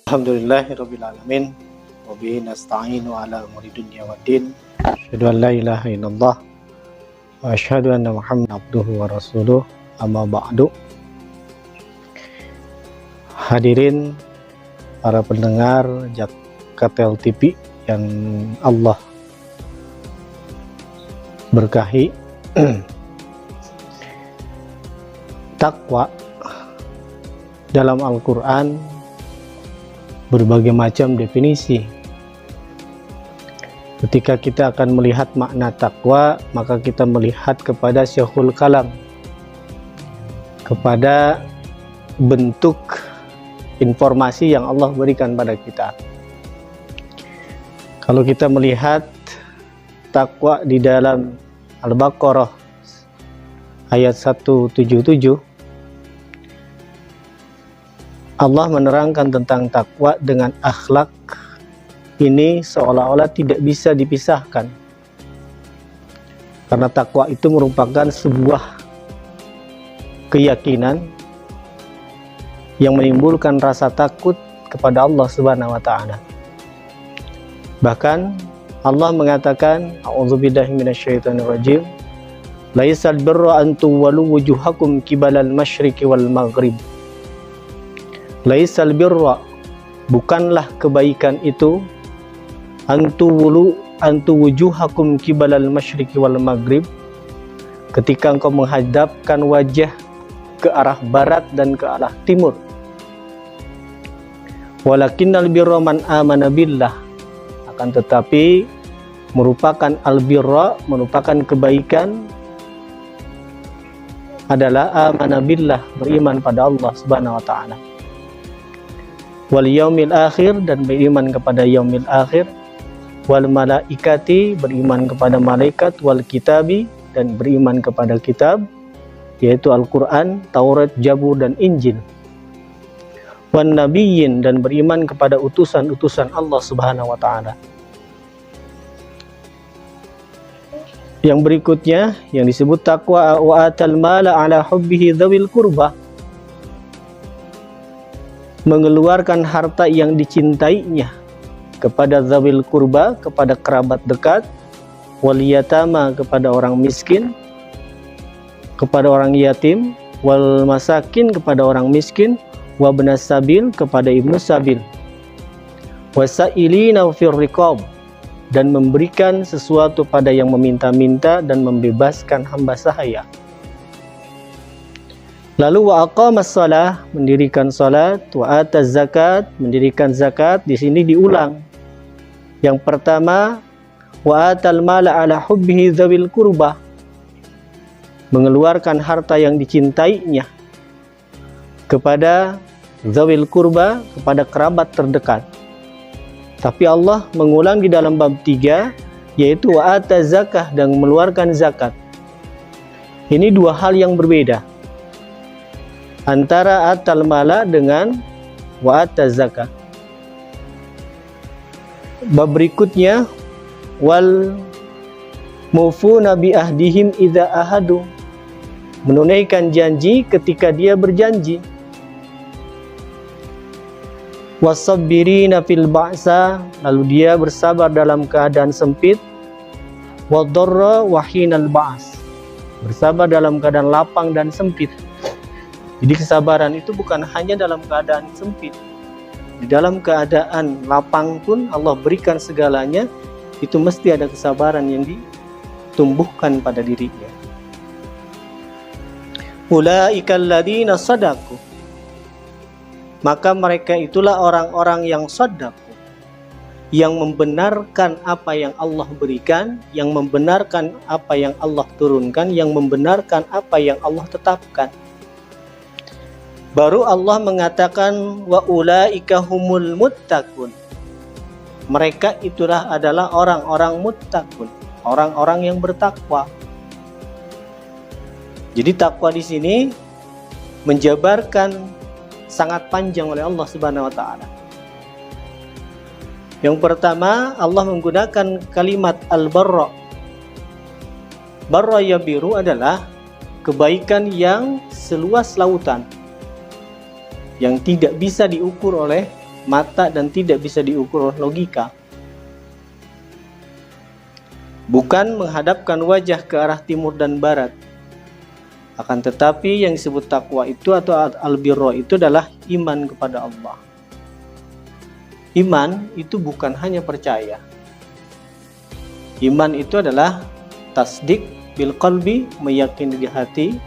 Alhamdulillahirabbil alamin wa bihi nasta'inu ala umuri dunya waddin. Asyhadu an la ilaha illallah wa asyhadu anna Muhammadan abduhu wa rasuluh. Amma ba'du. Hadirin para pendengar Jakatel TV yang Allah berkahi. Takwa dalam Al-Quran berbagai macam definisi. Ketika kita akan melihat makna takwa, maka kita melihat kepada Syekhul Kalam, kepada bentuk informasi yang Allah berikan pada kita. Kalau kita melihat takwa di dalam Al-Baqarah ayat 177, Allah menerangkan tentang takwa dengan akhlak ini seolah-olah tidak bisa dipisahkan. Karena takwa itu merupakan sebuah keyakinan yang menimbulkan rasa takut kepada Allah Subhanahu wa taala. Bahkan Allah mengatakan, a'udzubillahi minasyaitonirrajim, laisal birra an tuwallu wujuhakum qibalal masyriqi wal maghrib. Laisal birra, bukanlah kebaikan itu, antu wujuhakum kibalal masyriqi wal maghrib, ketika engkau menghadapkan wajah ke arah barat dan ke arah timur. Walakinnal birra man amana billah, akan tetapi merupakan albirra, merupakan kebaikan adalah amana billah, beriman pada Allah Subhanahu wa taala. Wal yaumil akhir, dan beriman kepada yaumil akhir. Wal malaikati, beriman kepada malaikat. Wal kitabi, dan beriman kepada kitab, yaitu Al-Quran, Taurat, Zabur, dan Injil. Wan nabiyyin, dan beriman kepada utusan-utusan Allah Subhanahu wa taala. Yang berikutnya yang disebut takwa, wa atal mala ala hubbihi dzawil qurbah, mengeluarkan harta yang dicintainya kepada zawil kurba, kepada kerabat dekat, wal yatama, kepada orang miskin, kepada orang yatim, wal masakin, kepada orang miskin, wa ibnas sabil, kepada ibnu sabil, wasailina fir riqab, dan memberikan sesuatu pada yang meminta-minta dan membebaskan hamba sahaya. Lalu wa aqamas shalah, mendirikan salat, wa ataz zakat, mendirikan zakat. Di sini diulang. Yang pertama, wa atal mala ala hubbihi dzawil qurbah, mengeluarkan harta yang dicintainya kepada dzawil qurba, kepada kerabat terdekat. Tapi Allah mengulang di dalam bab 3, yaitu wa ataz zakah, dan mengeluarkan zakat. Ini dua hal yang berbeda antara atal mala dengan wa ataz zakah. Bab berikutnya, wal mufuna bi ahdihim idza ahadu, menunaikan janji ketika dia berjanji. Wasabbirina fil ba'sa, lalu dia bersabar dalam keadaan sempit. Wadarra wa hinal ba's, bersabar dalam keadaan lapang dan sempit. Jadi kesabaran itu bukan hanya dalam keadaan sempit. Di dalam keadaan lapang pun Allah berikan segalanya. Itu mesti ada kesabaran yang ditumbuhkan pada dirinya. Ulaikal ladzina shadaqu, maka mereka itulah orang-orang yang shadaqu, yang membenarkan apa yang Allah berikan, yang membenarkan apa yang Allah turunkan, yang membenarkan apa yang Allah tetapkan. Baru Allah mengatakan wa ulaika humul muttaqun, mereka itulah adalah orang-orang muttaqun, orang-orang yang bertakwa. Jadi takwa di sini menjabarkan sangat panjang oleh Allah Subhanahu wa taala. Yang pertama, Allah menggunakan kalimat al-barra. Barra yabiru adalah kebaikan yang seluas lautan, yang tidak bisa diukur oleh mata dan tidak bisa diukur logika. Bukan menghadapkan wajah ke arah timur dan barat. Akan tetapi yang disebut takwa itu atau albirro itu adalah iman kepada Allah. Iman itu bukan hanya percaya. Iman itu adalah tasdik bil qalbi, meyakini di hati,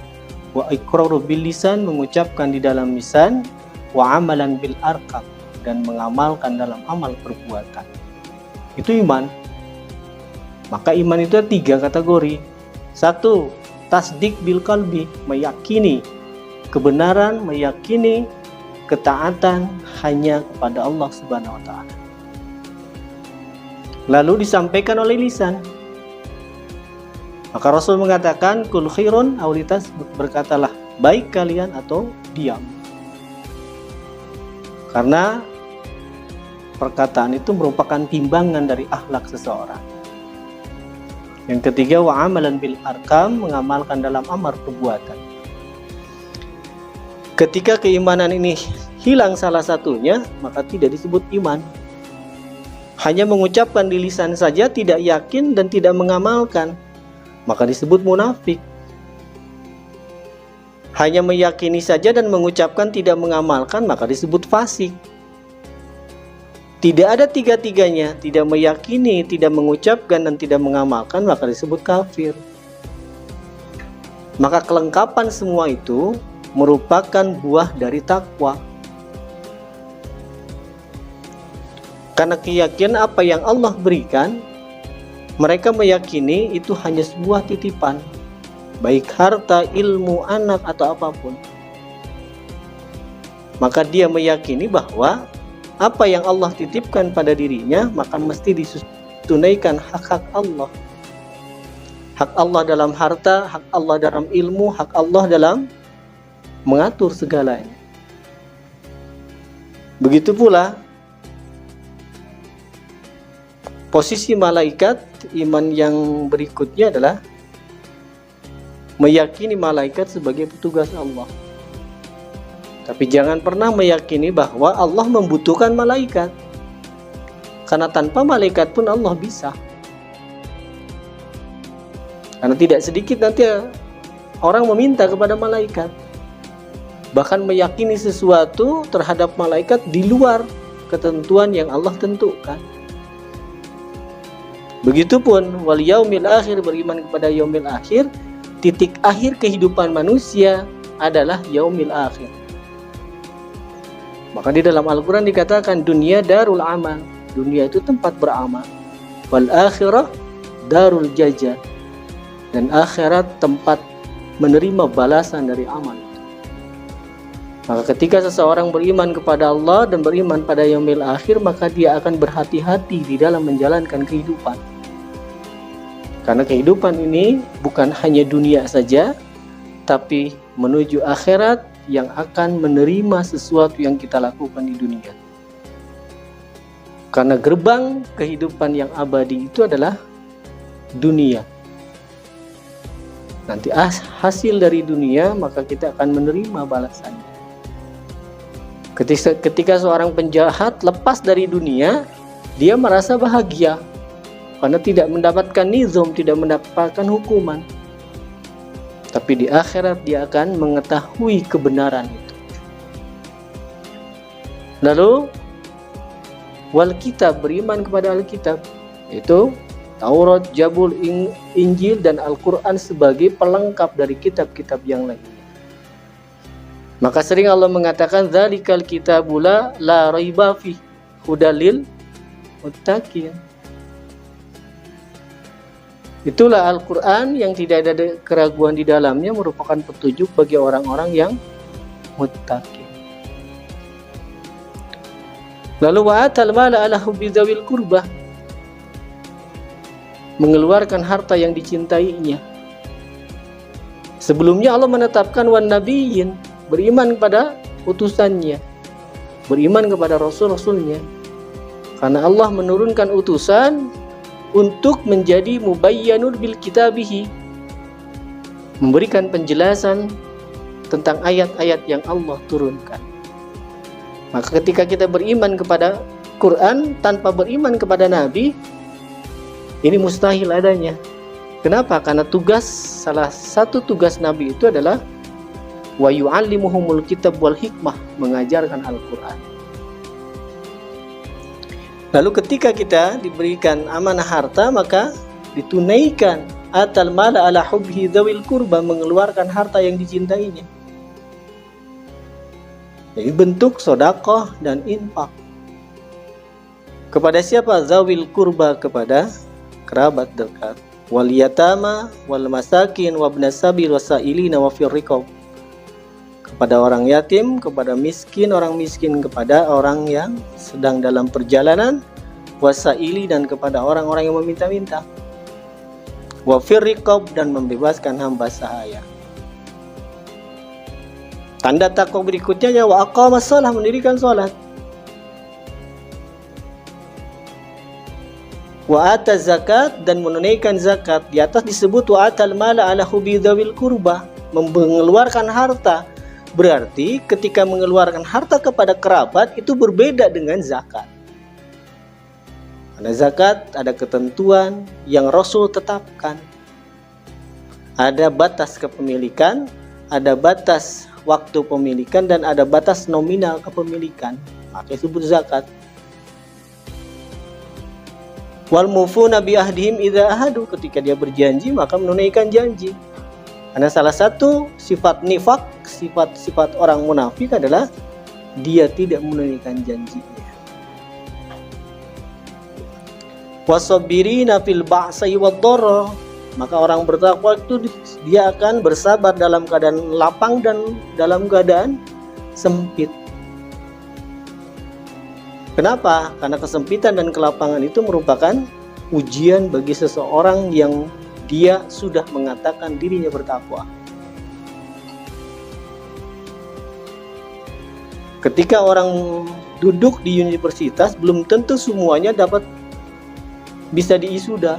wa iqraru bil lisan, mengucapkan di dalam lisan, wa amalan bil arkam, dan mengamalkan dalam amal perbuatan. Itu iman. Maka iman itu ada 3 kategori. 1, tasdik bil qalbi, meyakini kebenaran, meyakini ketaatan hanya kepada Allah Subhanahu wa taala. Lalu disampaikan oleh lisan. Maka Rasul mengatakan kul khairun aulitas, berkatalah baik kalian atau diam. Karena perkataan itu merupakan timbangan dari akhlak seseorang. Yang ketiga, wa amalan bil arkam, mengamalkan dalam amar perbuatan. Ketika keimanan ini hilang salah satunya, maka tidak disebut iman. Hanya mengucapkan di lisan saja, tidak yakin dan tidak mengamalkan, maka disebut munafik. Hanya meyakini saja dan mengucapkan tidak mengamalkan, maka disebut fasik. Tidak ada 3-tiganya, tidak meyakini, tidak mengucapkan, dan tidak mengamalkan, maka disebut kafir. Maka kelengkapan semua itu merupakan buah dari takwa. Karena keyakinan apa yang Allah berikan, mereka meyakini itu hanya sebuah titipan, baik harta, ilmu, anak, atau apapun. Maka dia meyakini bahwa apa yang Allah titipkan pada dirinya, maka mesti ditunaikan hak-hak Allah. Hak Allah dalam harta, hak Allah dalam ilmu, hak Allah dalam mengatur segalanya. Begitu pula posisi malaikat. Iman yang berikutnya adalah meyakini malaikat sebagai petugas Allah. Tapi jangan pernah meyakini bahwa Allah membutuhkan malaikat. Karena tanpa malaikat pun Allah bisa. Karena tidak sedikit nanti orang meminta kepada malaikat. Bahkan meyakini sesuatu terhadap malaikat di luar ketentuan yang Allah tentukan. Begitupun wal yaumil akhir, beriman kepada yaumil akhir. Titik akhir kehidupan manusia adalah yaumil akhir. Maka di dalam Al-Quran dikatakan dunia darul amal, dunia itu tempat beramal. Wal akhirah darul jaza, dan akhirat tempat menerima balasan dari amal. Maka ketika seseorang beriman kepada Allah dan beriman pada yaumil akhir, maka dia akan berhati-hati di dalam menjalankan kehidupan. Karena kehidupan ini bukan hanya dunia saja, tapi menuju akhirat yang akan menerima sesuatu yang kita lakukan di dunia. Karena gerbang kehidupan yang abadi itu adalah dunia. Nanti hasil dari dunia, maka kita akan menerima balasannya. Ketika seorang penjahat lepas dari dunia, dia merasa bahagia karena tidak mendapatkan nizam, tidak mendapatkan hukuman. Tapi di akhirat dia akan mengetahui kebenaran itu. Lalu wal kitab, beriman kepada Alkitab, yaitu Taurat, Zabur, Injil, dan Al-Quran sebagai pelengkap dari kitab-kitab yang lainnya. Maka sering Allah mengatakan dzalikal kitabula la raiba fi hudalil muttaqin. Itulah Al-Quran yang tidak ada keraguan di dalamnya, merupakan petunjuk bagi orang-orang yang muttaqin. Lalu wa'atal mala ala hubbi dzawil qurbah, mengeluarkan harta yang dicintainya. Sebelumnya Allah menetapkan wan nabiyyin, beriman kepada utusannya, beriman kepada rasul-rasulnya. Karena Allah menurunkan utusan untuk menjadi mubayyanul bil kitabihi, memberikan penjelasan tentang ayat-ayat yang Allah turunkan. Maka ketika kita beriman kepada Quran tanpa beriman kepada Nabi, ini mustahil adanya. Kenapa? Karena salah satu tugas Nabi itu adalah wa yu'allimuhumul kitab wal hikmah, mengajarkan Al-Quran. Lalu ketika kita diberikan amanah harta, maka ditunaikan atal mala ala hubhi dzawil qurba, mengeluarkan harta yang dicintainya. Jadi bentuk sedekah dan infak. Kepada siapa? Zawil qurba, kepada kerabat dekat. Wal yatama wal masakin wabnas sabil wasailina wa fir riqab, kepada orang yatim, kepada miskin, orang miskin, kepada orang yang sedang dalam perjalanan, wasaili, dan kepada orang-orang yang meminta-minta, wa fir riqab, dan membebaskan hamba sahaya. Tanda takwa berikutnya ya wa aqamas shalah, mendirikan salat. Wa ata zakat, dan menunaikan zakat. Di atas disebut wa atal mala ala hubbi dzawil qurba, mengeluarkan harta. Berarti ketika mengeluarkan harta kepada kerabat itu berbeda dengan zakat. Karena zakat ada ketentuan yang Rasul tetapkan. Ada batas kepemilikan, ada batas waktu pemilikan, dan ada batas nominal kepemilikan. Maka disebut zakat. Wal mufuna bi ahdihim idza ahadu, ketika dia berjanji maka menunaikan janji. Karena salah satu sifat nifak, sifat orang munafik adalah dia tidak menunaikan janjinya. Wasabirina fil ba'sai wad-dharra, maka orang bertakwa itu dia akan bersabar dalam keadaan lapang dan dalam keadaan sempit. Kenapa? Karena kesempitan dan kelapangan itu merupakan ujian bagi seseorang yang dia sudah mengatakan dirinya bertakwa. Ketika orang duduk di universitas, belum tentu semuanya bisa diisuda,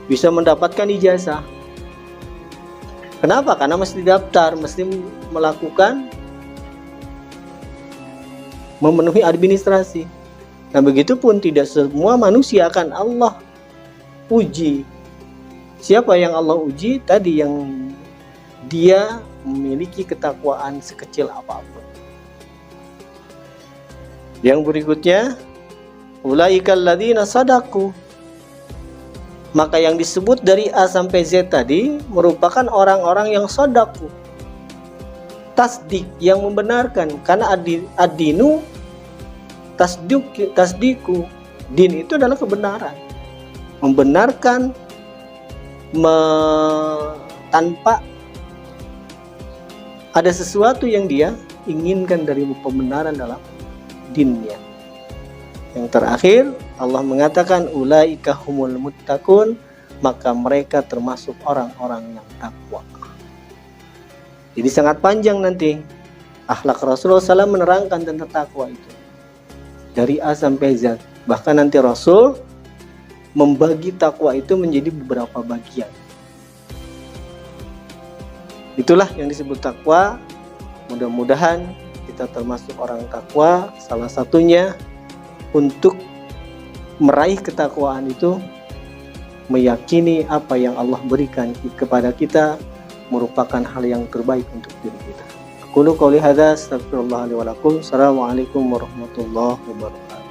bisa mendapatkan ijazah. Kenapa? Karena mesti daftar, mesti melakukan memenuhi administrasi. Nah, begitupun tidak semua manusia akan Allah uji. Siapa yang Allah uji? Tadi yang dia memiliki ketakwaan sekecil apapun. Yang berikutnya, ulaikal ladzina sadaqu, maka yang disebut dari A sampai Z tadi merupakan orang-orang yang sadaku, tasdik, yang membenarkan. Karena ad-dinu tasdiku, din itu adalah kebenaran, membenarkan tanpa ada sesuatu yang dia inginkan dari pembenaran dalam dinnya. Yang terakhir Allah mengatakan ulaika humul muttaqun, maka mereka termasuk orang-orang yang takwa. Jadi sangat panjang nanti akhlak Rasulullah SAW menerangkan tentang takwa itu dari A sampai Z. Bahkan nanti Rasul membagi takwa itu menjadi beberapa bagian. Itulah yang disebut takwa. Mudah-mudahan kita termasuk orang takwa. Salah satunya untuk meraih ketakwaan itu meyakini apa yang Allah berikan kepada kita merupakan hal yang terbaik untuk diri kita. Aku qouli hadza, astagfirullah li wa lakum. Assalamualaikum warahmatullahi wabarakatuh.